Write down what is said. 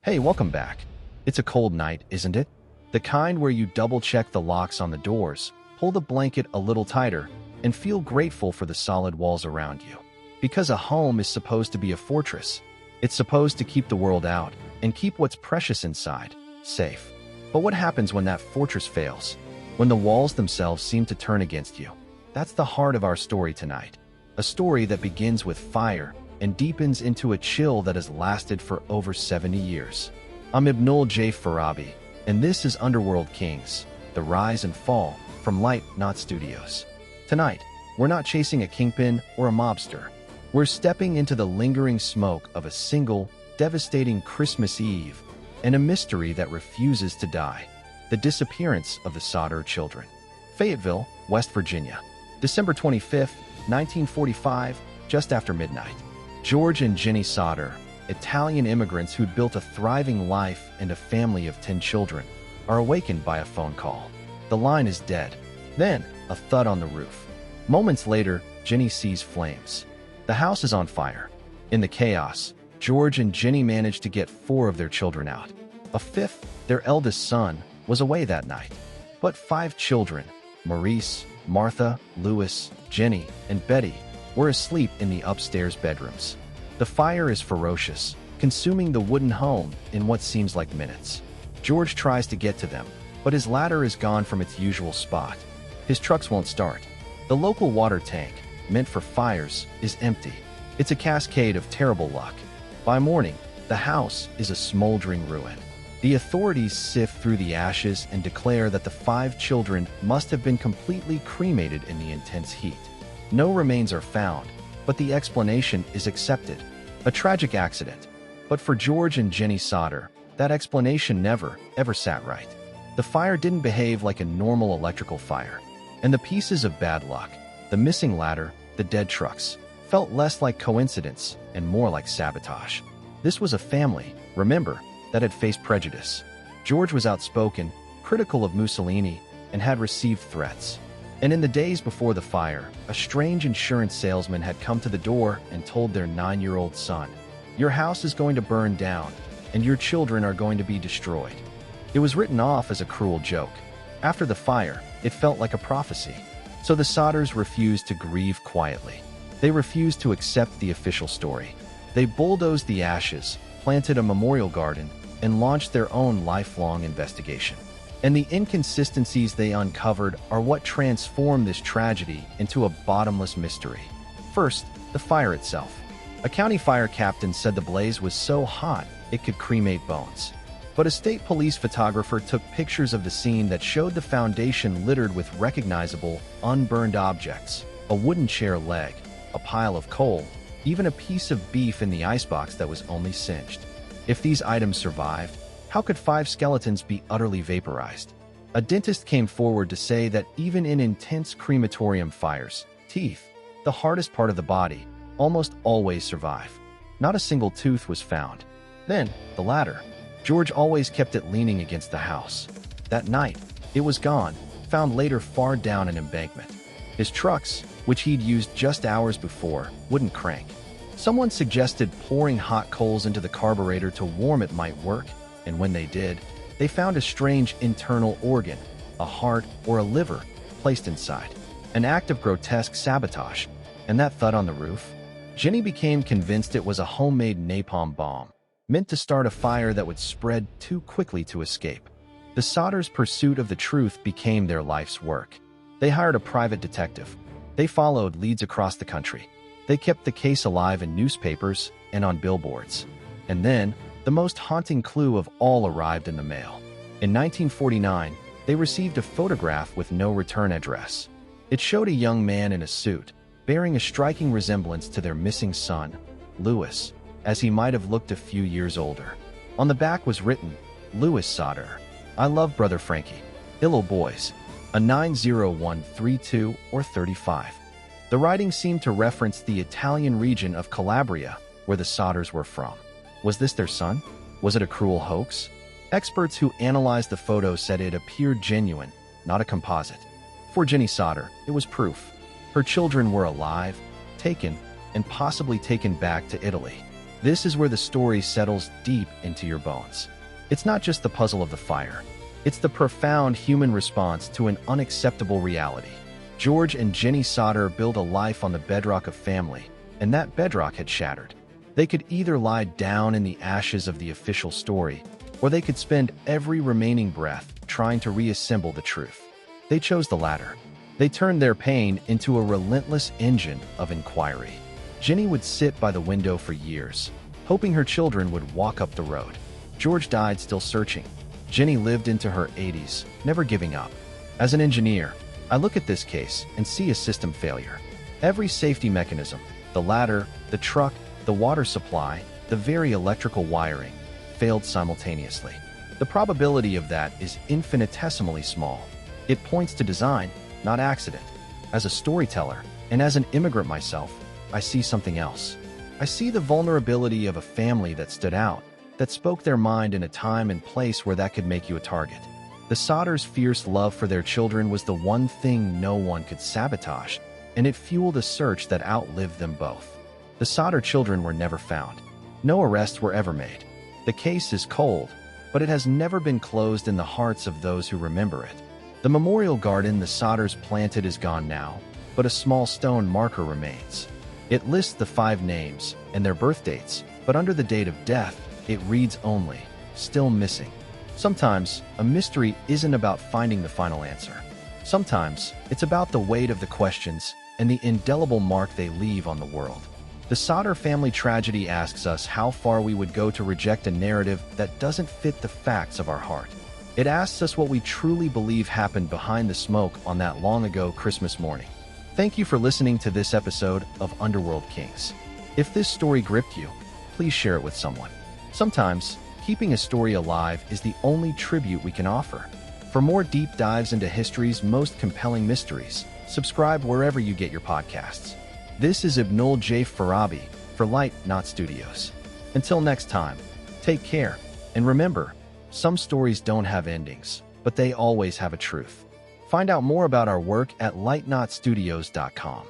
Hey, welcome back. It's a cold night, isn't it? The kind where you double-check the locks on the doors, pull the blanket a little tighter, and feel grateful for the solid walls around you. Because a home is supposed to be a fortress. It's supposed to keep the world out and keep what's precious inside safe. But what happens when that fortress fails? When the walls themselves seem to turn against you? That's the heart of our story tonight. A story that begins with fire and deepens into a chill that has lasted for over 70 years. I'm Ibnul J. Farabi, and this is Underworld Kings, the rise and fall from Light Not Studios. Tonight, we're not chasing a kingpin or a mobster. We're stepping into the lingering smoke of a single, devastating Christmas Eve and a mystery that refuses to die: the disappearance of the Sodder children. Fayetteville, West Virginia, December 25th, 1945, just after midnight. George and Jennie Sodder, Italian immigrants who'd built a thriving life and a family of 10 children, are awakened by a phone call. The line is dead. Then, a thud on the roof. Moments later, Jennie sees flames. The house is on fire. In the chaos, George and Jennie managed to get 4 of their children out. A 5th, their eldest son, was away that night. But 5 children, Maurice, Martha, Louis, Jennie, and Betty, were asleep in the upstairs bedrooms. The fire is ferocious, consuming the wooden home in what seems like minutes. George tries to get to them, but his ladder is gone from its usual spot. His trucks won't start. The local water tank, meant for fires, is empty. It's a cascade of terrible luck. By morning, the house is a smoldering ruin. The authorities sift through the ashes and declare that the 5 children must have been completely cremated in the intense heat. No remains are found, but the explanation is accepted: a tragic accident. But for George and Jennie Sodder, that explanation never, ever sat right. The fire didn't behave like a normal electrical fire. And the pieces of bad luck, the missing ladder, the dead trucks, felt less like coincidence and more like sabotage. This was a family, remember, that had faced prejudice. George was outspoken, critical of Mussolini, and had received threats. And in the days before the fire, a strange insurance salesman had come to the door and told their 9-year-old son, "Your house is going to burn down, and your children are going to be destroyed." It was written off as a cruel joke. After the fire, it felt like a prophecy. So the Sodders refused to grieve quietly. They refused to accept the official story. They bulldozed the ashes, planted a memorial garden, and launched their own lifelong investigation. And the inconsistencies they uncovered are what transformed this tragedy into a bottomless mystery. First, the fire itself. A county fire captain said the blaze was so hot it could cremate bones. But a state police photographer took pictures of the scene that showed the foundation littered with recognizable, unburned objects: a wooden chair leg, a pile of coal, even a piece of beef in the icebox that was only singed. If these items survived, how could 5 skeletons be utterly vaporized? A dentist came forward to say that even in intense crematorium fires, teeth, the hardest part of the body, almost always survive. Not a single tooth was found. Then, the ladder. George always kept it leaning against the house. That night, it was gone, found later far down an embankment. His trucks, which he'd used just hours before, wouldn't crank. Someone suggested pouring hot coals into the carburetor to warm it might work, and when they did, they found a strange internal organ, a heart or a liver, placed inside. An act of grotesque sabotage. And that thud on the roof? Jennie became convinced it was a homemade napalm bomb, meant to start a fire that would spread too quickly to escape. The Sodders' pursuit of the truth became their life's work. They hired a private detective. They followed leads across the country. They kept the case alive in newspapers and on billboards. And then, the most haunting clue of all arrived in the mail. In 1949, they received a photograph with no return address. It showed a young man in a suit, bearing a striking resemblance to their missing son, Louis, as he might have looked a few years older. On the back was written, "Louis Sodder. I love brother Frankie. Illo boys. A 90132 or 35. The writing seemed to reference the Italian region of Calabria, where the Sodders were from. Was this their son? Was it a cruel hoax? Experts who analyzed the photo said it appeared genuine, not a composite. For Jennie Sodder, it was proof. Her children were alive, taken, and possibly taken back to Italy. This is where the story settles deep into your bones. It's not just the puzzle of the fire. It's the profound human response to an unacceptable reality. George and Jennie Sodder built a life on the bedrock of family, and that bedrock had shattered. They could either lie down in the ashes of the official story, or they could spend every remaining breath trying to reassemble the truth. They chose the latter. They turned their pain into a relentless engine of inquiry. Jennie would sit by the window for years, hoping her children would walk up the road. George died still searching. Jennie lived into her 80s, never giving up. As an engineer, I look at this case and see a system failure. Every safety mechanism, the ladder, the truck, the water supply, the very electrical wiring, failed simultaneously. The probability of that is infinitesimally small. It points to design, not accident. As a storyteller, and as an immigrant myself, I see something else. I see the vulnerability of a family that stood out, that spoke their mind in a time and place where that could make you a target. The Sodders' fierce love for their children was the one thing no one could sabotage, and it fueled a search that outlived them both. The Sodder children were never found. No arrests were ever made. The case is cold, but it has never been closed in the hearts of those who remember it. The memorial garden the Sodders planted is gone now, but a small stone marker remains. It lists the 5 names and their birth dates, but under the date of death, it reads only, still missing. Sometimes, a mystery isn't about finding the final answer. Sometimes, it's about the weight of the questions and the indelible mark they leave on the world. The Sodder family tragedy asks us how far we would go to reject a narrative that doesn't fit the facts of our heart. It asks us what we truly believe happened behind the smoke on that long ago Christmas morning. Thank you for listening to this episode of Underworld Kings. If this story gripped you, please share it with someone. Sometimes, keeping a story alive is the only tribute we can offer. For more deep dives into history's most compelling mysteries, subscribe wherever you get your podcasts. This is Ibnul J. Farabi for Light Knot Studios. Until next time, take care, and remember, some stories don't have endings, but they always have a truth. Find out more about our work at lightknotstudios.com.